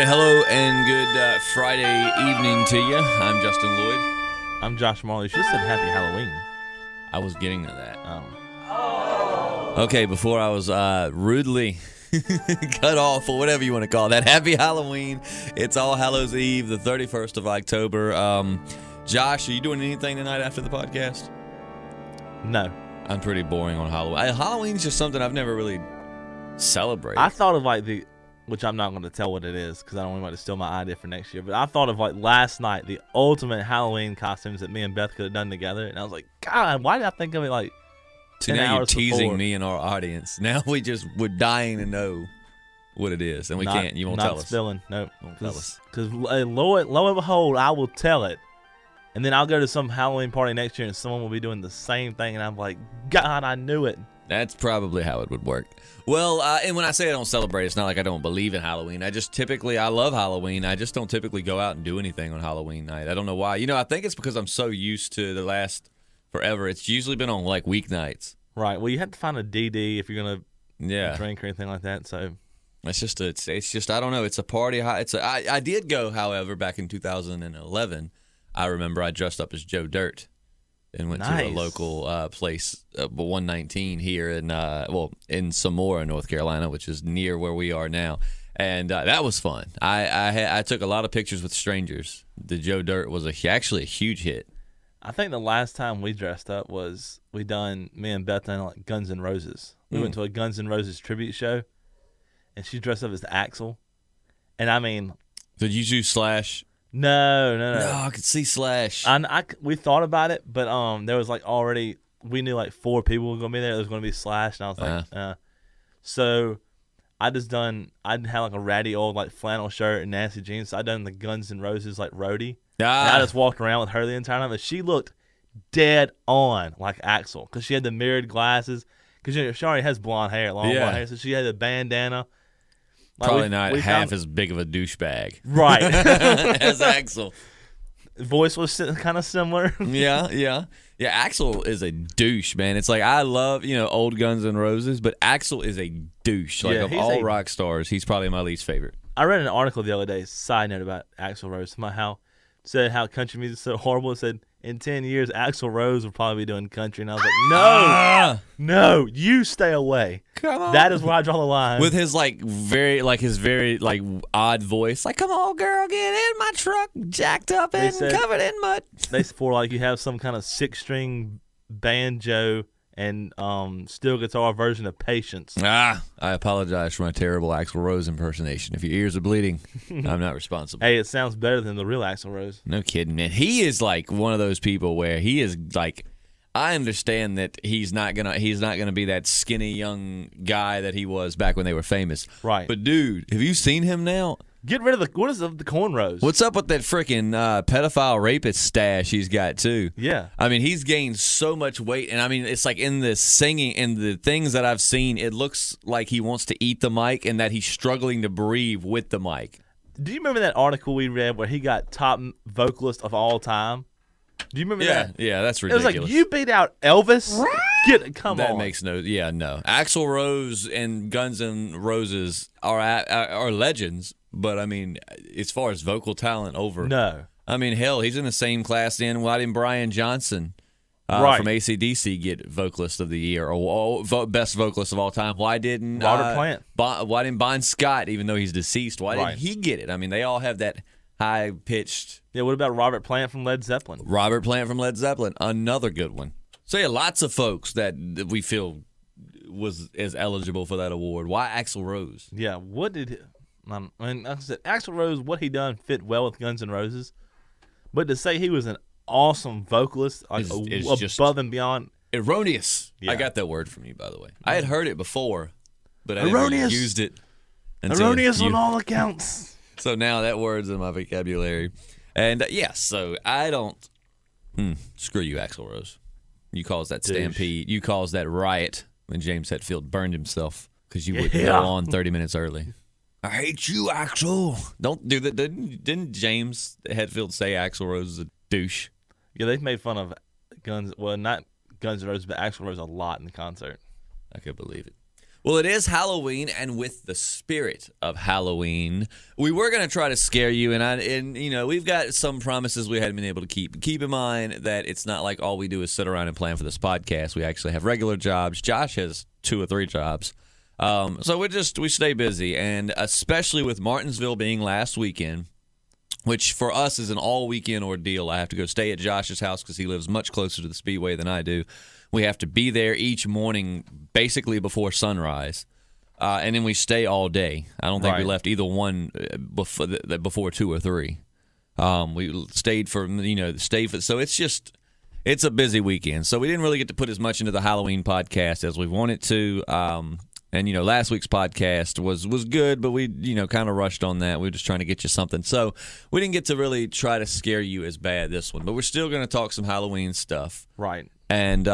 hello and good Friday evening to you. I'm Justin Lloyd. I'm Josh Marley. You should have said Happy Halloween. I was getting to that. Okay, before I was rudely cut off, or whatever you want to call that. Happy Halloween. It's All Hallows Eve, the 31st of October. Josh, are you doing anything tonight after the podcast? No. I'm pretty boring on Halloween. Halloween's just something I've never really celebrated. I thought of which I'm not going to tell what it is because I don't want anybody to steal my idea for next year, but I thought of last night, the ultimate Halloween costumes that me and Beth could have done together, and I was like, God, why did I think of it So 10 now you're hours teasing before? me and our audience. Now we're dying to know what it is, and we can't. You won't tell us. Not spilling. Nope. Won't tell us. Because lo and behold, I will tell it, and then I'll go to some Halloween party next year, and someone will be doing the same thing, and I'm like, God, I knew it. That's probably how it would work. Well, and when I say I don't celebrate, it's not like I don't believe in Halloween. I love Halloween. I just don't typically go out and do anything on Halloween night. I don't know why. I think it's because I'm so used to the last forever. It's usually been on weeknights. Right. Well, you have to find a DD if you're gonna drink or anything like that. So it's just I don't know. It's a party. I did go, however, back in 2011. I remember I dressed up as Joe Dirt and went to a local place, 119 here in Samora, North Carolina, which is near where we are now, and that was fun. I took a lot of pictures with strangers. The Joe Dirt was actually a huge hit. I think the last time we dressed up was me and Beth done Guns N' Roses. We went to a Guns N' Roses tribute show, and she dressed up as Axl. And I mean, did you do Slash? No. No, I could see Slash. We thought about it, but there was already, we knew 4 people were gonna be there. There was gonna be Slash, and I was like, so I had a ratty old flannel shirt and nasty jeans. So I done the Guns N' Roses roadie. And I just walked around with her the entire time, but she looked dead on like Axl because she had the mirrored glasses. Because she already has blonde hair, long blonde hair, so she had a bandana. Probably not half as big of a douchebag, right? as Axl. Voice was kind of similar. Yeah. Axl is a douche, man. It's I love old Guns N' Roses, but Axl is a douche. Of all rock stars, he's probably my least favorite. I read an article the other day, side note about Axl Rose, said how country music's so horrible. It said in 10 years, Axl Rose will probably be doing country. And I was like, no, you stay away. Come on. That is where I draw the line. With his very odd voice. Come on, girl, get in my truck, jacked up and covered in mud. They for you have some kind of 6-string banjo and steel guitar version of Patience. I apologize for my terrible Axl Rose impersonation. If your ears are bleeding, I'm not responsible. Hey, it sounds better than the real Axl Rose. No kidding, man. He is one of those people where he is I understand that he's not gonna be that skinny young guy that he was back when they were famous. Right. But dude, have you seen him now? Get rid of the cornrows. What's up with that freaking pedophile rapist stash he's got too? Yeah. I mean, he's gained so much weight, and I mean, it's in the singing and the things that I've seen, it looks like he wants to eat the mic and that he's struggling to breathe with the mic. Do you remember that article we read where he got top vocalist of all time? Do you remember that? Yeah, that's ridiculous. It was you beat out Elvis? Come on. That makes no. Axl Rose and Guns N' Roses are legends, but I mean, as far as vocal talent, no. I mean, hell, he's in the same class. Why didn't Brian Johnson from AC/DC get vocalist of the year or best vocalist of all time? Why didn't Robert Plant? Why didn't Bon Scott, even though he's deceased? Why didn't he get it? I mean, they all have that high-pitched. Yeah, what about Robert Plant from Led Zeppelin? Robert Plant from Led Zeppelin, another good one. So, lots of folks that we feel is eligible for that award. Why Axl Rose? Yeah, what did like I said, Axl Rose, what he done fit well with Guns N' Roses. But to say he was an awesome vocalist, above and beyond. Erroneous. Yeah. I got that word from you, by the way. I had heard it before, but I never used it. Erroneous on all accounts. So now that word's in my vocabulary. And, so I don't... screw you, Axl Rose. You caused that stampede. You caused that riot when James Hetfield burned himself because you wouldn't go on 30 minutes early. I hate you, Axl. Don't do that. Didn't James Hetfield say Axl Rose is a douche? Yeah, they've made fun of not Guns N' Roses, but Axl Rose a lot in the concert. I could believe it. Well, it is Halloween, and with the spirit of Halloween, we were going to try to scare you, and we've got some promises we hadn't been able to keep. Keep in mind that it's not like all we do is sit around and plan for this podcast. We actually have regular jobs. Josh has 2 or 3 jobs. So we stay busy, and especially with Martinsville being last weekend, which for us is an all-weekend ordeal. I have to go stay at Josh's house because he lives much closer to the Speedway than I do. We have to be there each morning basically before sunrise, and then we stay all day. I don't think we left either one before 2 or 3. We stayed for, so it's a busy weekend. So we didn't really get to put as much into the Halloween podcast as we wanted to. And last week's podcast was good, but we, kind of rushed on that. We were just trying to get you something. So we didn't get to really try to scare you as bad this one, but we're still going to talk some Halloween stuff. Right. And,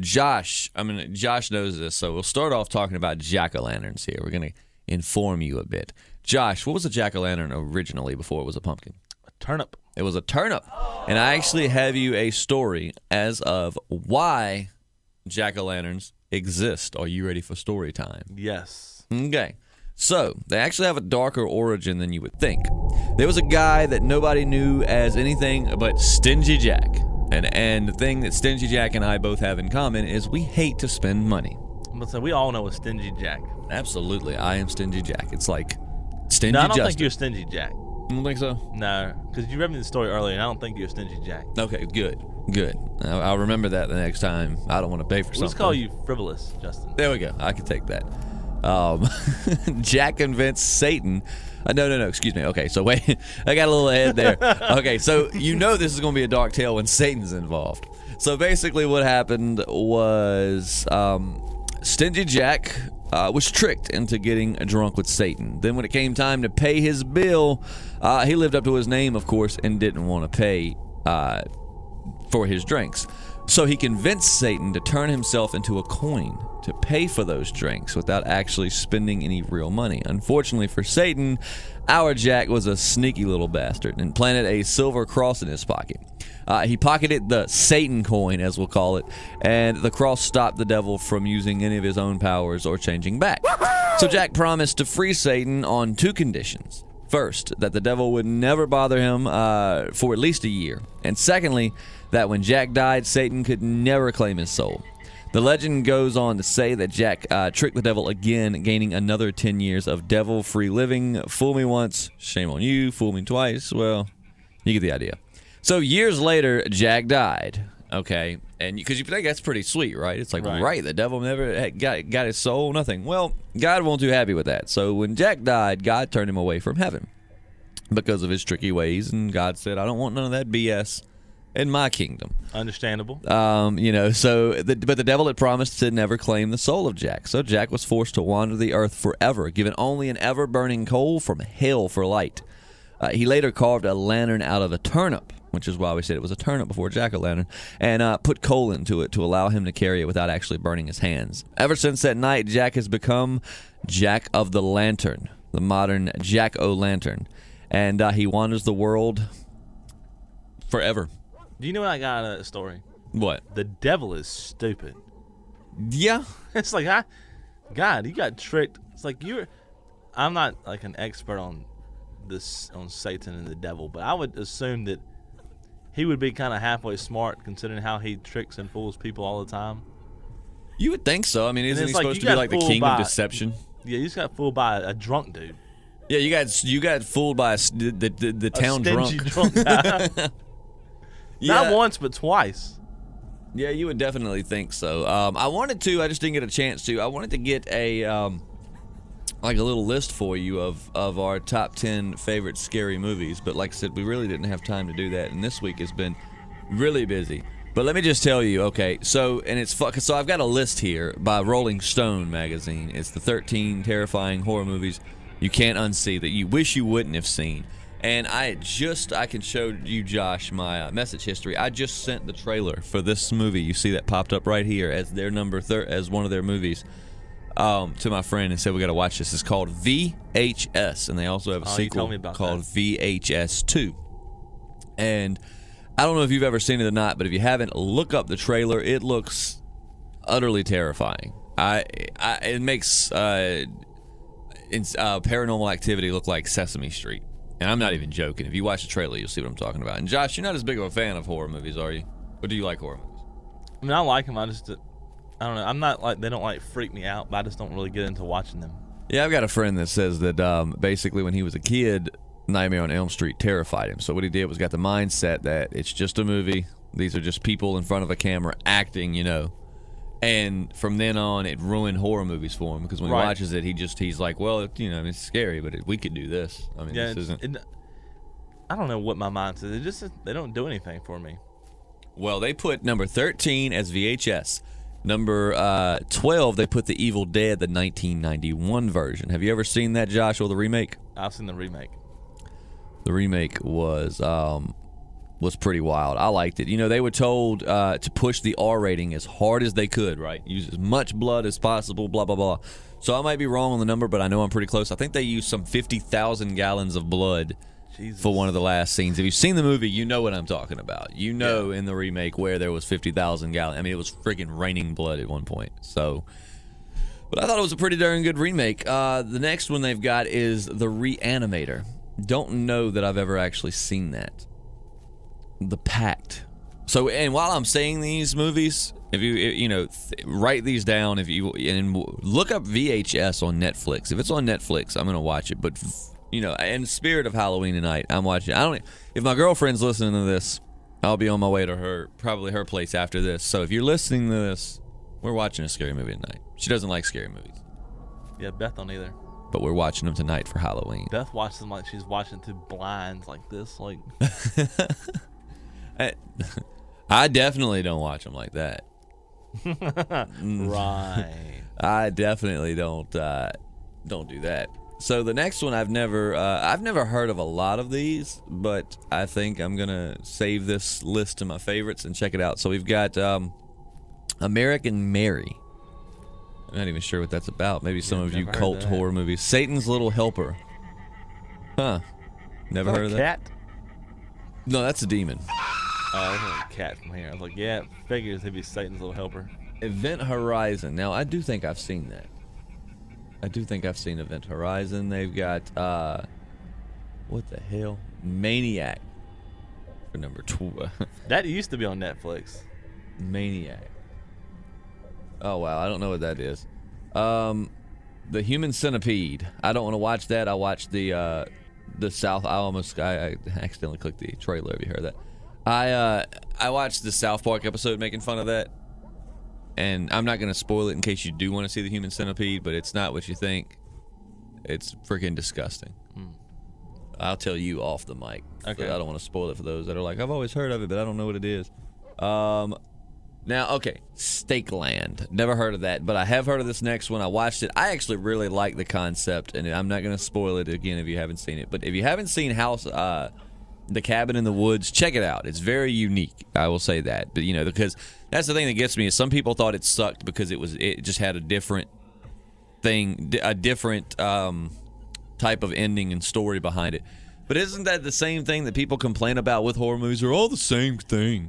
Josh knows this, so we'll start off talking about jack-o'-lanterns here. We're going to inform you a bit. Josh, what was a jack-o'-lantern originally before it was a pumpkin? A turnip. It was a turnip. And I actually have you a story as of why jack-o'-lanterns exist. Are you ready for story time? Yes. Okay. So, they actually have a darker origin than you would think. There was a guy that nobody knew as anything but Stingy Jack. And the thing that Stingy Jack and I both have in common is we hate to spend money. So we all know a Stingy Jack. Absolutely. I am Stingy Jack. It's like Stingy No, I don't Justin. think you're Stingy Jack. You don't think so? No, because you read me the story earlier, and I don't think you're Stingy Jack. Okay, good. I'll remember that the next time. I don't want to pay for something. Let's call you Frivolous, Justin. There we go. I can take that. Jack convinced Satan. No, excuse me. Okay, so wait. I got a little ahead there. Okay, so this is going to be a dark tale when Satan's involved. So basically what happened was Stingy Jack was tricked into getting drunk with Satan. Then when it came time to pay his bill, he lived up to his name, of course, and didn't want to pay for his drinks. So he convinced Satan to turn himself into a coin to pay for those drinks without actually spending any real money. Unfortunately for Satan, our Jack was a sneaky little bastard and planted a silver cross in his pocket. He pocketed the Satan coin, as we'll call it, and the cross stopped the devil from using any of his own powers or changing back. So Jack promised to free Satan on 2 conditions. First, that the devil would never bother him for at least a year. And secondly, that when Jack died, Satan could never claim his soul. The legend goes on to say that Jack tricked the devil again, gaining another 10 years of devil-free living. Fool me once, shame on you. Fool me twice, well, you get the idea. So years later, Jack died. Okay, and because you think that's pretty sweet, right? It's like, right, the devil never got his soul, nothing. Well, God wasn't too happy with that. So when Jack died, God turned him away from heaven because of his tricky ways, and God said, I don't want none of that BS in my kingdom. Understandable. But the devil had promised to never claim the soul of Jack. So Jack was forced to wander the earth forever, given only an ever-burning coal from hell for light. He later carved a lantern out of a turnip, which is why we said it was a turnip before jack-o'-lantern, and put coal into it to allow him to carry it without actually burning his hands. Ever since that night, Jack has become Jack of the Lantern, the modern Jack-o'-lantern, and he wanders the world forever. Do you know what I got out of that story? What? The devil is stupid. Yeah. It's like, God, you got tricked. It's like I'm not like an expert on this, on Satan and the devil, but I would assume that he would be kind of halfway smart considering how he tricks and fools people all the time. You would think so. I mean, isn't he supposed to be like the king of deception? Yeah, you just got fooled by a drunk dude. Yeah, you got fooled by the town drunk guy. Yeah. Not once, but twice. Yeah, you would definitely think so. I just didn't get a chance to. I wanted to get a little list for you of our top 10 favorite scary movies, but like I said, we really didn't have time to do that, and this week has been really busy. But let me just tell you, okay, so I've got a list here by Rolling Stone magazine. It's the 13 terrifying horror movies you can't unsee that you wish you wouldn't have seen. And I can show you, Josh, my message history. I just sent the trailer for this movie. You see that popped up right here as their as one of their movies to my friend and said, we got to watch this. It's called VHS, and they also have a sequel called VHS 2. And I don't know if you've ever seen it or not, but if you haven't, look up the trailer. It looks utterly terrifying. It makes Paranormal Activity look like Sesame Street. And I'm not even joking. If you watch the trailer, you'll see what I'm talking about. And Josh, you're not as big of a fan of horror movies, are you? Or do you like horror movies? I mean, I like them. I don't know. I'm not like, they don't like freak me out, but I just don't really get into watching them. Yeah, I've got a friend that says that basically when he was a kid, Nightmare on Elm Street terrified him. So what he did was got the mindset that it's just a movie. These are just people in front of a camera acting, And from then on, it ruined horror movies for him because when he watches it, he's like, well, it's scary, but we could do this. I mean, this isn't. I don't know what my mind says. They don't do anything for me. Well, they put number 13 as VHS. Number 12, they put The Evil Dead, the 1991 version. Have you ever seen that, Josh, or the remake? I've seen the remake. The remake was pretty wild. I liked it. They were told to push the R rating as hard as they could, right? Use as much blood as possible, blah, blah, blah. So I might be wrong on the number, but I know I'm pretty close. I think they used some 50,000 gallons of blood for one of the last scenes. If you've seen the movie, you know what I'm talking about. In the remake where there was 50,000 gallons. I mean, it was freaking raining blood at one point. So, but I thought it was a pretty darn good remake. The next one they've got is The Reanimator. Don't know that I've ever actually seen that. The Pact. So, and while I'm saying these movies, if you write these down, and look up VHS on Netflix. If it's on Netflix, I'm gonna watch it. But in the spirit of Halloween tonight, I'm watching. If my girlfriend's listening to this, I'll be on my way to probably her place after this. So if you're listening to this, we're watching a scary movie tonight. She doesn't like scary movies. Yeah, Beth don't either. But we're watching them tonight for Halloween. Beth watches them like she's watching through blinds like this, like. I definitely don't watch them like that. Right. I definitely don't do that. So the next one I've never heard of a lot of these, but I think I'm gonna save this list of my favorites and check it out. So we've got American Mary. I'm not even sure what that's about. Maybe some of you cult horror movies. Satan's Little Helper. Huh. Never heard of that? Cat? No, that's a demon. Oh, there's a cat from here. I was like, yeah, it figures he'd be Satan's Little Helper. Event Horizon. Now, I do think I've seen that. I do think I've seen Event Horizon. They've got, what the hell? Maniac for number 12. That used to be on Netflix. Maniac. Oh, wow. I don't know what that is. The Human Centipede. I don't want to watch that. I watched the South. I accidentally clicked the trailer. Have you heard that? I watched the South Park episode making fun of that. And I'm not going to spoil it in case you do want to see the Human Centipede, but it's not what you think. It's freaking disgusting. I'll tell you off the mic. Okay. So I don't want to spoil it for those that are like, I've always heard of it, but I don't know what it is. Now, okay, Stakeland. Never heard of that, but I have heard of this next one. I watched it. I actually really like the concept, and I'm not going to spoil it again if you haven't seen it. But if you haven't seen The Cabin in the Woods, check it out. It's very unique. I will say that. But because that's the thing that gets me is some people thought it sucked because it just had a different thing, a different type of ending and story behind it. But isn't that the same thing that people complain about with horror movies? They're all the same thing.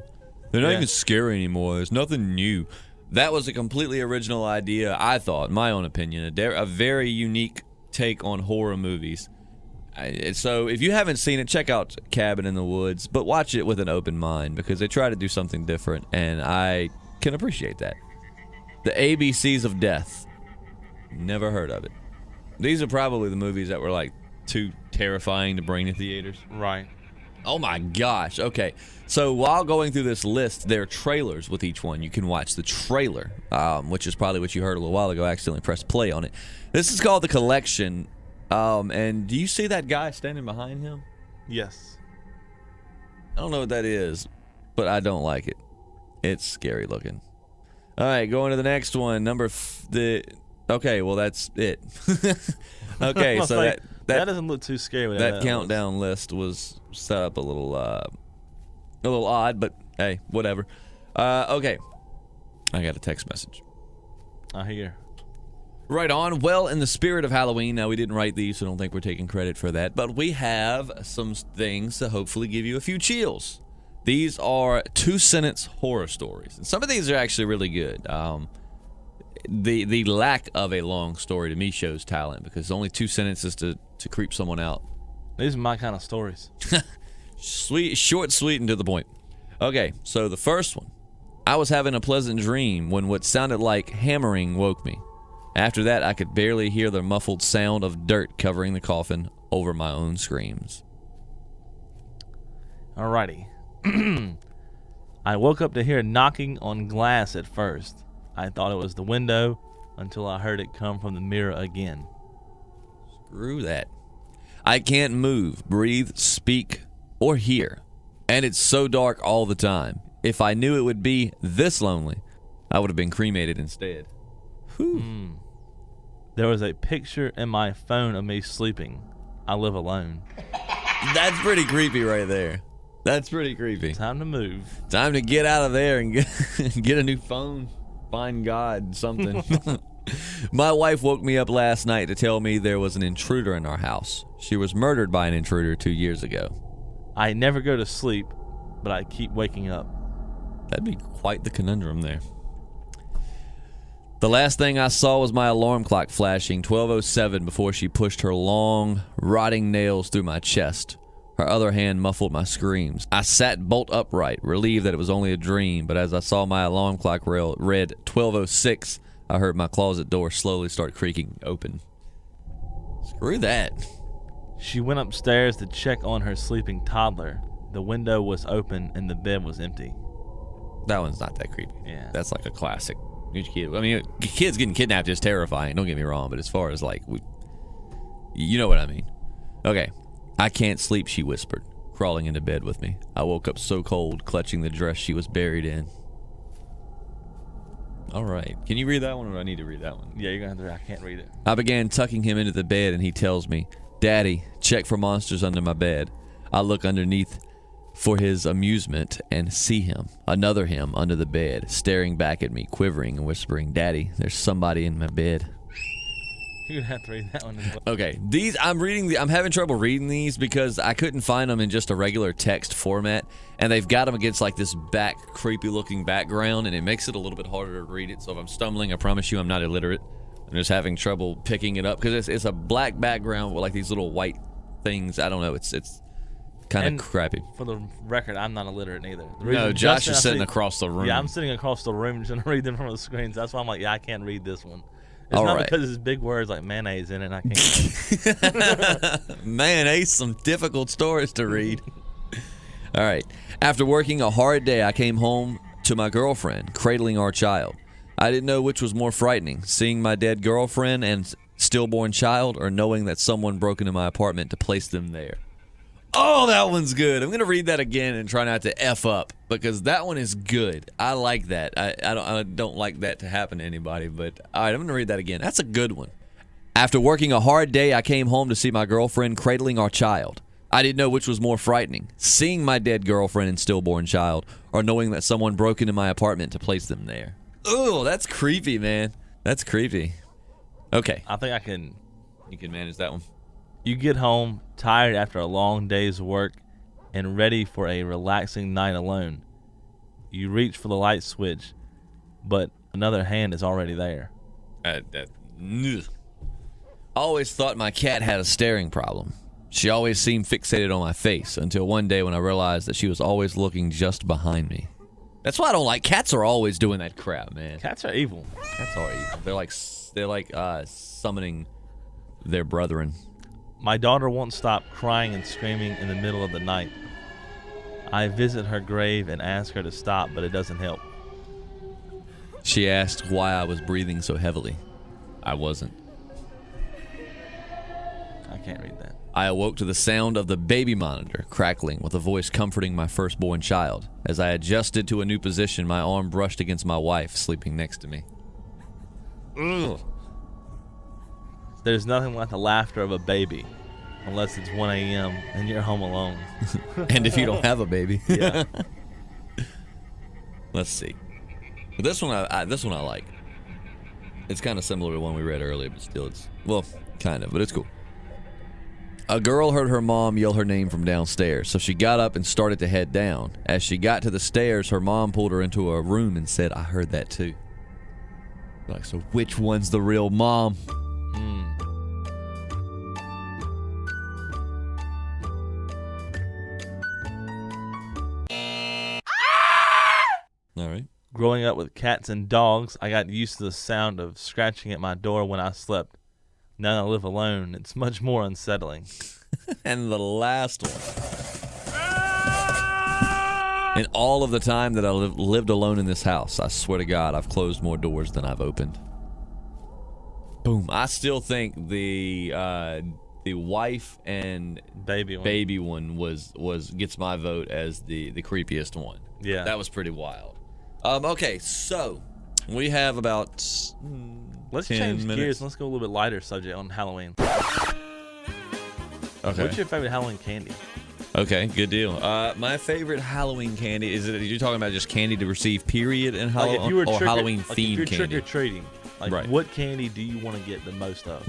They're not even scary anymore. There's nothing new. That was a completely original idea, I thought, in my own opinion. A very unique take on horror movies. So if you haven't seen it, check out Cabin in the Woods, but watch it with an open mind because they try to do something different, and I can appreciate that. The ABCs of Death. Never heard of it. These are probably the movies that were like too terrifying to bring to theaters. Right. Oh my gosh. Okay. So while going through this list, there are trailers with each one. You can watch the trailer, which is probably what you heard a little while ago. I accidentally pressed play on it. This is called The Collection. And do you see that guy standing behind him? Yes. I don't know what that is, but I don't like it. It's scary looking. All right, going to the next one. Okay, well that's it. Okay, so like, that doesn't look too scary. That countdown list was set up a little odd, but hey, whatever. Okay, I got a text message. I hear. Right on. Well, in the spirit of Halloween, now we didn't write these, so I don't think we're taking credit for that, but we have some things to hopefully give you a few chills. These are 2-sentence horror stories, and some of these are actually really good. the lack of a long story to me shows talent, because only 2 sentences to creep someone out. These are my kind of stories. Sweet, short, sweet, and to the point. Okay, so the first one. I was having a pleasant dream when what sounded like hammering woke me. After that, I could barely hear the muffled sound of dirt covering the coffin over my own screams. Alrighty. I woke up to hear knocking on glass at first. I thought it was the window until I heard it come from the mirror again. Screw that. I can't move, breathe, speak, or hear. And it's so dark all the time. If I knew it would be this lonely, I would have been cremated instead. Whew. There was a picture in my phone of me sleeping. I live alone. That's pretty creepy right there. That's pretty creepy. Time to move. Time to get out of there and get a new phone. Find God, something. My wife woke me up last night to tell me there was an intruder in our house. She was murdered by an intruder 2 years ago. I never go to sleep, but I keep waking up. That'd be quite the conundrum there. The last thing I saw was my alarm clock flashing 12:07 before she pushed her long, rotting nails through my chest. Her other hand muffled my screams. I sat bolt upright, relieved that it was only a dream, but as I saw my alarm clock read 12:06, I heard my closet door slowly start creaking open. Screw that. She went upstairs to check on her sleeping toddler. The window was open and the bed was empty. That one's not that creepy. Yeah. That's like a classic. Kid. I mean, kids getting kidnapped is terrifying, don't get me wrong, but as far as like, you know what I mean. Okay. I can't sleep, she whispered, crawling into bed with me. I woke up so cold, clutching the dress she was buried in. All right. Can you read that one, or do I need to read that one? Yeah, you're going to have to. I can't read it. I began tucking him into the bed, and he tells me, Daddy, check for monsters under my bed. I look underneath for his amusement and see him, another him, under the bed, staring back at me, quivering and whispering, Daddy, there's somebody in my bed. You're going to have to read that one as well. Okay, these I'm having trouble reading these because I couldn't find them in just a regular text format, and they've got them against like this creepy looking background, and it makes it a little bit harder to read it. So if I'm stumbling, I promise you I'm not illiterate. I'm just having trouble picking it up because it's a black background with like these little white things. I don't know. It's kind of crappy. For the record, I'm not illiterate either. No, Josh is sitting across the room. Yeah, I'm sitting across the room trying to read them from the screens. That's why I'm like, yeah, I can't read this one. It's all not right. because it's big words like mayonnaise in it and I can't. Mayonnaise, some difficult stories to read. All right. After working a hard day, I came home to my girlfriend, cradling our child. I didn't know which was more frightening, seeing my dead girlfriend and stillborn child, or knowing that someone broke into my apartment to place them there. Oh, that one's good. I'm going to read that again and try not to F up, because that one is good. I like that. I don't like that to happen to anybody, but all right, I'm going to read that again. That's a good one. After working a hard day, I came home to see my girlfriend cradling our child. I didn't know which was more frightening, seeing my dead girlfriend and stillborn child, or knowing that someone broke into my apartment to place them there. Oh, that's creepy, man. That's creepy. Okay. I think I can. You can manage that one. You get home, tired after a long day's work, and ready for a relaxing night alone. You reach for the light switch, but another hand is already there. I always thought my cat had a staring problem. She always seemed fixated on my face, until one day when I realized that she was always looking just behind me. That's why I don't like cats. Are always doing that crap, man. Cats are evil. Cats are evil. They're like summoning their brethren. My daughter won't stop crying and screaming in the middle of the night. I visit her grave and ask her to stop, but it doesn't help. She asked why I was breathing so heavily. I wasn't. I can't read that. I awoke to the sound of the baby monitor crackling, with a voice comforting my firstborn child. As I adjusted to a new position, my arm brushed against my wife sleeping next to me. Ugh. There's nothing like the laughter of a baby, unless it's 1 a.m. and you're home alone. And if you don't have a baby. Yeah. Let's see. But this one I like. It's kind of similar to the one we read earlier, but still kind of, but it's cool. A girl heard her mom yell her name from downstairs, so she got up and started to head down. As she got to the stairs, her mom pulled her into a room and said, I heard that too. Like, so which one's the real mom? All right. Growing up with cats and dogs, I got used to the sound of scratching at my door when I slept. Now that I live alone, it's much more unsettling. And the last one. In all of the time that I lived alone in this house, I swear to God, I've closed more doors than I've opened. Boom. I still think the wife and baby one was gets my vote as the creepiest one. Yeah. That was pretty wild. Okay, so we have about Let's 10 change minutes. gears. Let's go a little bit lighter subject on Halloween. Okay. What's your favorite Halloween candy? Okay, good deal. My favorite Halloween candy is it? You're talking about just candy to receive, period, in Halloween, if you were or Halloween if themed you're candy? trick or treating, like Right. what candy do you want to get the most of?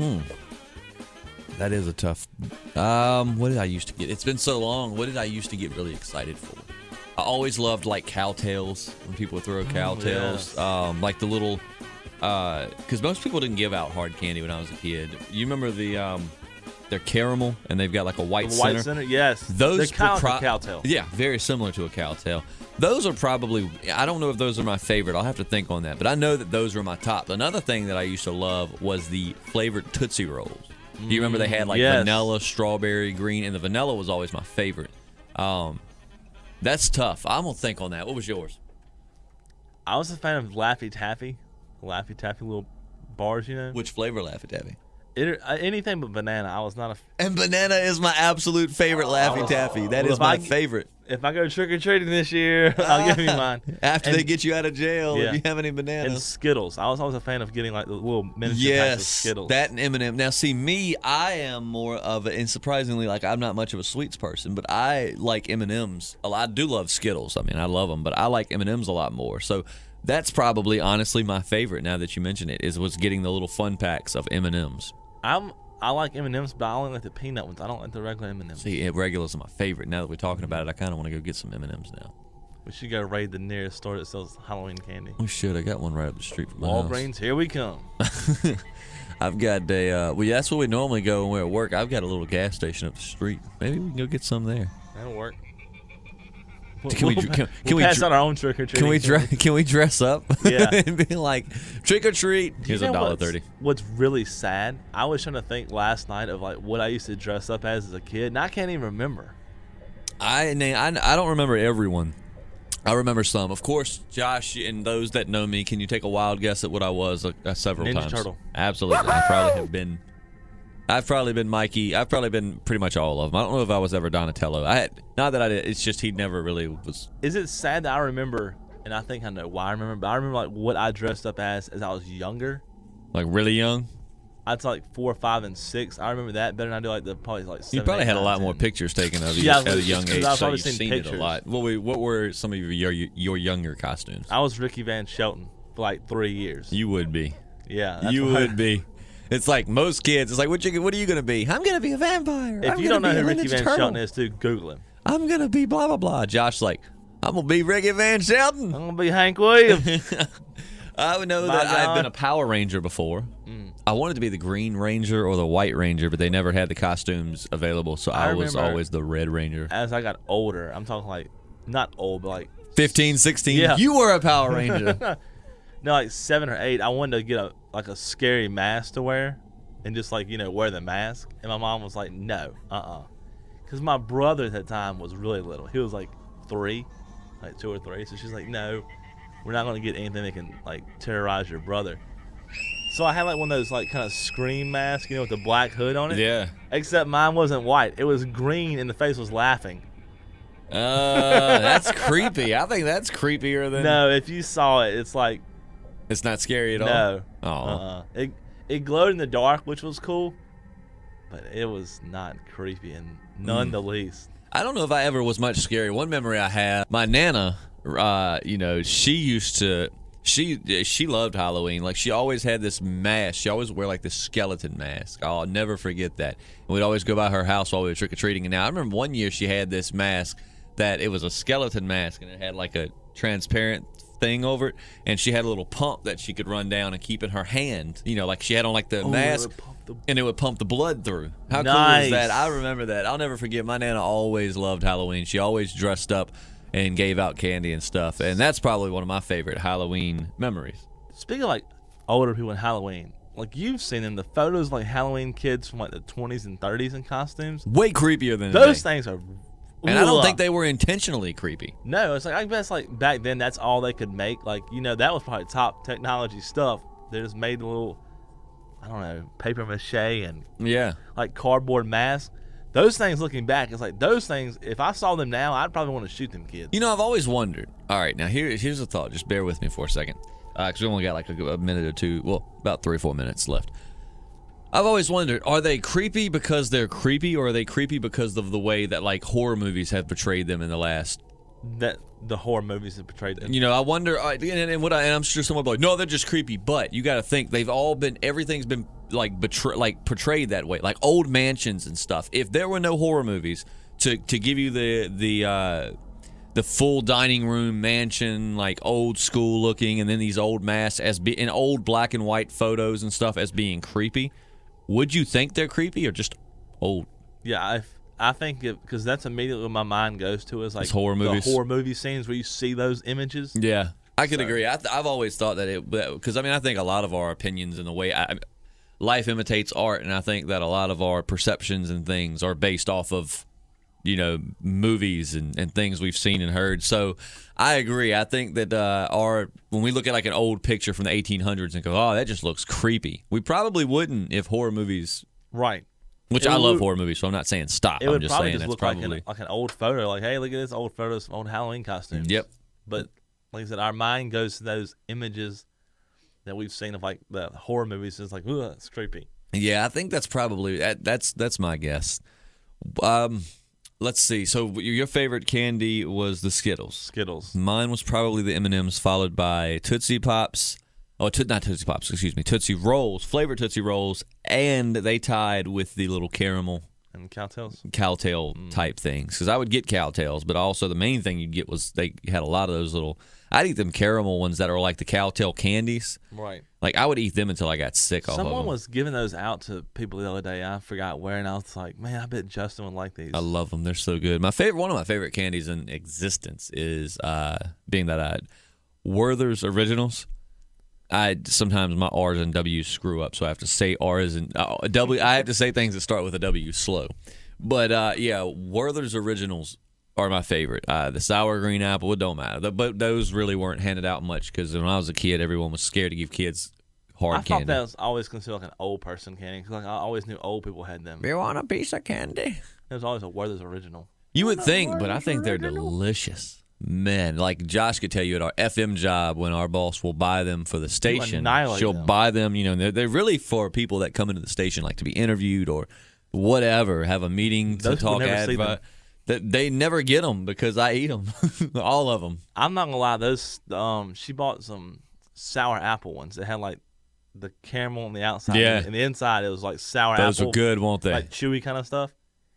That is a tough. What did I used to get? It's been so long. What did I used to get really excited for? I always loved like cowtails when people would throw cowtails. Yes. Like the little, because most people didn't give out hard candy when I was a kid. You remember they're caramel and they've got like a white center. White center, yes. Those they're kind of like a cowtail. Yeah, very similar to a cowtail. Those are probably, I don't know if those are my favorite. I'll have to think on that. But I know that those are my top. Another thing that I used to love was the flavored Tootsie Rolls. Do you remember they had like vanilla, strawberry, green, and the vanilla was always my favorite. That's tough. I'm going to think on that. What was yours? I was a fan of Laffy Taffy little bars, you know. Which flavor Laffy Taffy? Anything but banana. I was not a. And banana is my absolute favorite Laffy Taffy. That is my favorite. If I go trick or treating this year, I'll give you mine. After they get you out of jail, if you have any bananas. And Skittles. I was always a fan of getting like the little miniature packs of Skittles. That and M&M. Now, see, me, I am more of a, and surprisingly, like, I'm not much of a sweets person, but I like M&Ms. I do love Skittles. I mean, I love them, but I like M&Ms a lot more. So that's probably, honestly, my favorite, now that you mention it, was getting the little fun packs of M&Ms. I like M&Ms, but I only like the peanut ones. I don't like the regular M&Ms. See, regulars are my favorite. Now that we're talking about it, I kind of want to go get some M&Ms now. We should go raid the nearest store that sells Halloween candy. We should. I got one right up the street from my house. Walgreens, here we come. I've got a, that's where we normally go when we're at work. I've got a little gas station up the street. Maybe we can go get some there. That'll work. Can we pass out our own trick or treat? Can we dress up? Yeah. And be like, trick or treat. Here's $1.30. What's really sad? I was trying to think last night of like what I used to dress up as a kid, and I can't even remember. I don't remember everyone. I remember some. Of course, Josh and those that know me, can you take a wild guess at what I was several Ninja times? Turtle. Absolutely. I've probably been Mikey. I've probably been pretty much all of them. I don't know if I was ever Donatello. Not that I did. It's just he never really was. Is it sad that I remember, and I think I know why I remember, but I remember like what I dressed up as I was younger. Like really young? I'd say like 4, 5, and 6. I remember that better than I do like probably like 7. You probably 8, had a 9, lot 10. more pictures taken of you Yeah, at a young age, I've so probably you've seen seen pictures. it a lot. What were some of your younger costumes? I was Ricky Van Shelton for like 3 years. You would be. Yeah. You would be. It's like most kids. It's like, what are you going to be? I'm going to be a vampire. If you don't know who Ricky Van Shelton is, too, Google him. I'm going to be blah, blah, blah. Josh's like, I'm going to be Ricky Van Shelton. I'm going to be Hank Williams. I would know that I've been a Power Ranger before. I wanted to be the Green Ranger or the White Ranger, but they never had the costumes available, so I was always the Red Ranger. As I got older, I'm talking like, not old, but like 15, 16, yeah. You were a Power Ranger. No, like 7 or 8, I wanted to get a scary mask to wear and just like, wear the mask. And my mom was like, no, because my brother at that time was really little. He was like 3, like 2 or 3. So she's like, no, we're not going to get anything that can like terrorize your brother. So I had like one of those like kind of scream masks, with the black hood on it. Yeah. Except mine wasn't white. It was green and the face was laughing. That's creepy. I think that's creepier than... No, if you saw it, it's like... It's not scary at all? No. Oh. It glowed in the dark, which was cool, but it was not creepy in none the least. I don't know if I ever was much scary. One memory I have, my Nana, she used to... She loved Halloween. Like, she always had this mask. She always wear like this skeleton mask. I'll never forget that. And we'd always go by her house while we were trick-or-treating. And now I remember one year she had this mask that it was a skeleton mask, and it had like a transparent thing over it, and she had a little pump that she could run down and keep in her hand. Like she had on like the mask, and it would pump the blood through. How cool is that? I remember that. I'll never forget. My Nana always loved Halloween. She always dressed up and gave out candy and stuff, and that's probably one of my favorite Halloween memories. Speaking of like older people in Halloween, like you've seen them, the photos of like Halloween kids from like the 20s and 30s in costumes. Way creepier than those things are. And I don't think they were intentionally creepy. No, it's like I guess like back then that's all they could make. Like that was probably top technology stuff. They just made a little, I don't know, paper mache and like cardboard masks. Those things, looking back, it's like those things. If I saw them now, I'd probably want to shoot them kids. I've always wondered. All right, now here's a thought. Just bear with me for a second, because we only got like a minute or two. Well, about 3 or 4 minutes left. I've always wondered, are they creepy because they're creepy, or are they creepy because of the way that like horror movies have portrayed them in the last? That the horror movies have portrayed them. I wonder, and I'm sure someone will be like, no, they're just creepy. But you got to think everything's been like portrayed that way, like old mansions and stuff. If there were no horror movies to give you the full dining room mansion, like old school looking, and then these old masks in old black and white photos and stuff as being creepy. Would you think they're creepy or just old? Yeah, I think because that's immediately what my mind goes to is like horror movies. The horror movie scenes where you see those images. Yeah, I could agree. I've always thought that because I think a lot of our opinions and the way life imitates art, and I think that a lot of our perceptions and things are based off of movies and things we've seen and heard. So I agree. I think that when we look at like an old picture from the 1800s and go, oh, that just looks creepy, we probably wouldn't if horror movies. Right. Which I love horror movies, so I'm not saying stop. I'm just saying that's probably like an old photo. Like, hey, look at this old photos of old Halloween costumes. Yep. But like I said, our mind goes to those images that we've seen of like the horror movies. It's like, ooh, that's creepy. Yeah, I think that's probably that's my guess. Let's see. So your favorite candy was the Skittles. Skittles. Mine was probably the M&Ms, followed by Tootsie Pops. Oh, not Tootsie Pops. Excuse me. Tootsie Rolls, flavored Tootsie Rolls, and they tied with the little caramel and Cowtail type things. Because I would get Cowtails, but also the main thing you'd get was they had a lot of those little. I'd eat them caramel ones that are like the Cowtail candies. Right. Like I would eat them until I got sick. Someone was giving those out to people the other day. I forgot where, and I was like, man, I bet Justin would like these. I love them. They're so good. One of my favorite candies in existence is being that I Werther's Originals. Sometimes my R's and W's screw up, so I have to say R's and W. I have to say things that start with a W slow. But Werther's Originals are my favorite. The sour green apple, it don't matter. But those really weren't handed out much because when I was a kid, everyone was scared to give kids hard candy. I thought that was always considered like an old person candy because like, I always knew old people had them. You want a piece of candy? It was always a Werther's Original. You would think, but I think they're delicious. Man, like Josh could tell you at our FM job when our boss will buy them for the station, she'll buy them. They're really for people that come into the station like to be interviewed or whatever, have a meeting to talk advice. They never get them because I eat them, all of them. I'm not gonna lie, those she bought some sour apple ones that had like the caramel on the outside, and the inside it was like sour apple. Those are good, won't they? Like chewy kind of stuff.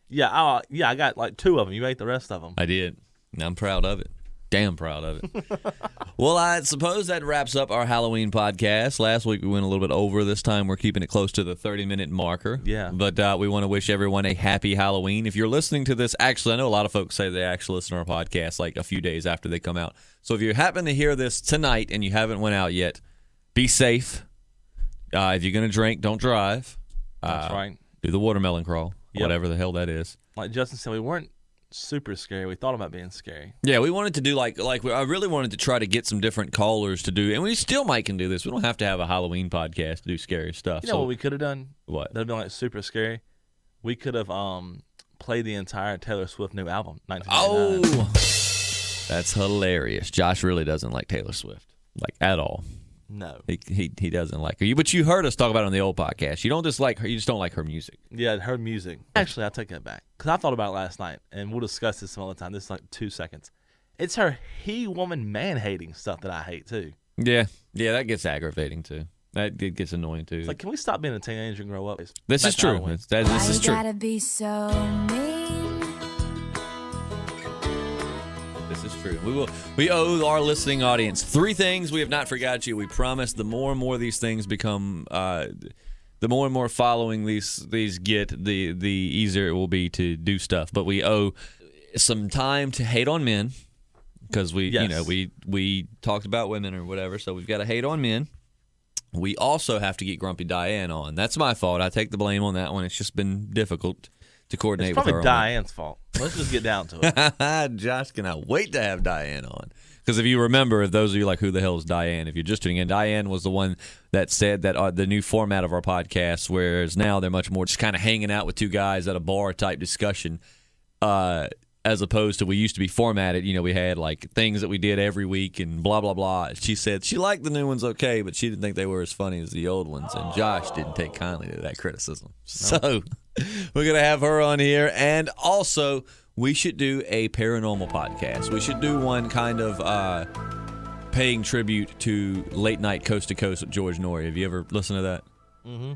Yeah, I got like 2 of them. You ate the rest of them. I did. I'm proud of it. Damn proud of it. Well, I suppose that wraps up our Halloween podcast. Last week we went a little bit over. This time we're keeping it close to the 30-minute marker. Yeah. But we want to wish everyone a happy Halloween. If you're listening to this, actually, I know a lot of folks say they actually listen to our podcast like a few days after they come out. So if you happen to hear this tonight and you haven't went out yet, be safe. If you're going to drink, don't drive. That's right. Do the watermelon crawl, whatever the hell that is. Like Justin said, we weren't super scary. We thought about being scary. Yeah, we wanted to do I really wanted to try to get some different callers to do, and we still can do this. We don't have to have a Halloween podcast to do scary stuff. You know what we could have done? What? That'd been like super scary. We could have played the entire Taylor Swift new album, 1999. Oh, that's hilarious. Josh really doesn't like Taylor Swift, like at all. No, he doesn't like her. But you heard us talk about it on the old podcast. You don't dislike her. You just don't like her music. Yeah, her music. Actually, I'll take that back because I thought about it last night, and we'll discuss this some other time. This is like 2 seconds. It's her he-woman man-hating stuff that I hate too. Yeah, that gets aggravating too. That gets annoying too. It's like, can we stop being a teenager and grow up? This is true. This is true. Gotta be so mean. This This is true. We owe our listening audience 3 things. We have not forgot you. We promise. The more and more these things become, the more and more following these get, the easier it will be to do stuff. But we owe some time to hate on men because we talked about women or whatever. So we've got to hate on men. We also have to get Grumpy Diane on. That's my fault. I take the blame on that one. It's just been difficult to coordinate with her. It's probably Diane's fault. Let's just get down to it. Josh cannot wait to have Diane on. Because if you remember, if those of you like, who the hell is Diane? If you're just tuning in, Diane was the one that said that the new format of our podcast, whereas now they're much more just kind of hanging out with 2 guys at a bar type discussion, as opposed to we used to be formatted. You know, we had like things that we did every week and blah, blah, blah. She said she liked the new ones okay, but she didn't think they were as funny as the old ones. And Josh didn't take kindly to that criticism. Nope. So we're going to have her on here. And also, we should do a paranormal podcast. We should do one kind of paying tribute to Late Night Coast to Coast with George Norrie. Have you ever listened to that? Mm-hmm.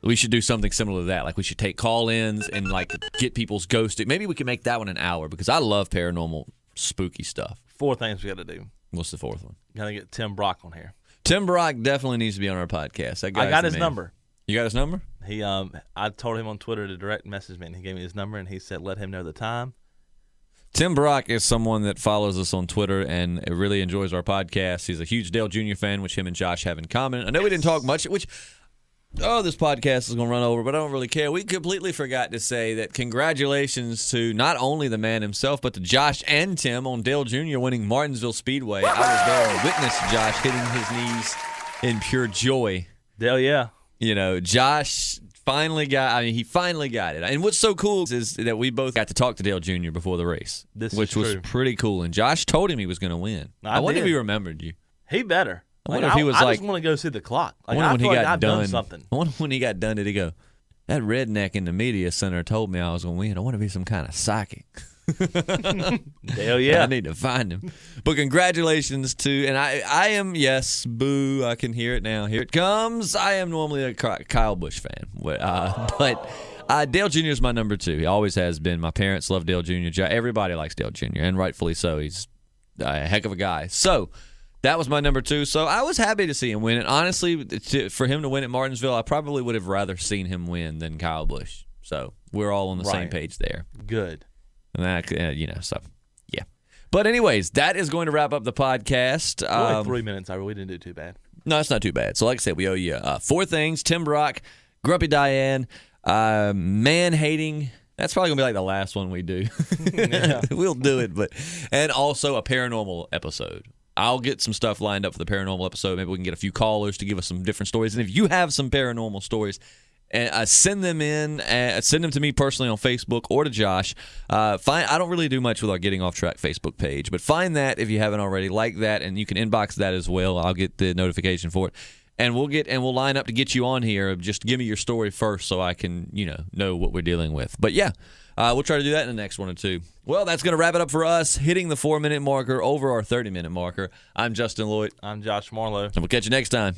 We should do something similar to that. Like, we should take call-ins and, like, get people's ghosting. Maybe we can make that one an hour because I love paranormal, spooky stuff. 4 things we got to do. What's the 4th one? Got to get Tim Brock on here. Tim Brock definitely needs to be on our podcast. That guy's I got his number. You got his number? I told him on Twitter to direct message me, and he gave me his number, and he said let him know the time. Tim Brock is someone that follows us on Twitter and really enjoys our podcast. He's a huge Dale Jr. fan, which him and Josh have in common. I know we didn't talk much, which... this podcast is going to run over, but I don't really care. We completely forgot to say that congratulations to not only the man himself, but to Josh and Tim on Dale Jr. winning Martinsville Speedway. I was there and witnessed Josh hitting his knees in pure joy. Dale, yeah. You know, Josh finally got it. And what's so cool is that we both got to talk to Dale Jr. before the race, which was pretty cool. And Josh told him he was going to win. I wonder if he remembered you. He better. I wonder if he was I just want to go see the clock. I wonder when he got done something. I wonder when he got done, did he go, that redneck in the media center told me I was going to win. I want to be some kind of psychic. Hell yeah. I need to find him. But congratulations to, and I am, yes, boo, I can hear it now. Here it comes. I am normally a Kyle Busch fan. But Dale Jr. is my number 2. He always has been. My parents love Dale Jr. Everybody likes Dale Jr., and rightfully so. He's a heck of a guy. So, that was my number 2. So I was happy to see him win. And honestly, for him to win at Martinsville, I probably would have rather seen him win than Kyle Busch. So we're all on the same page there. Good. And that, so yeah. But anyways, that is going to wrap up the podcast. Only 3 minutes. We didn't do too bad. No, it's not too bad. So like I said, we owe you 4 things. Tim Brock, Grumpy Diane, man-hating. That's probably going to be like the last one we do. Yeah. We'll do it. And also a paranormal episode. I'll get some stuff lined up for the paranormal episode. Maybe we can get a few callers to give us some different stories. And if you have some paranormal stories, send them in. Send them to me personally on Facebook or to Josh. I don't really do much with our Getting Off Track Facebook page, but find that if you haven't already. Like that, and you can inbox that as well. I'll get the notification for it. And we'll line up to get you on here. Just give me your story first so I can, know what we're dealing with. But yeah, we'll try to do that in the next one or two. Well, that's going to wrap it up for us, hitting the 4-minute marker over our 30-minute marker. I'm Justin Lloyd. I'm Josh Marlowe. And we'll catch you next time.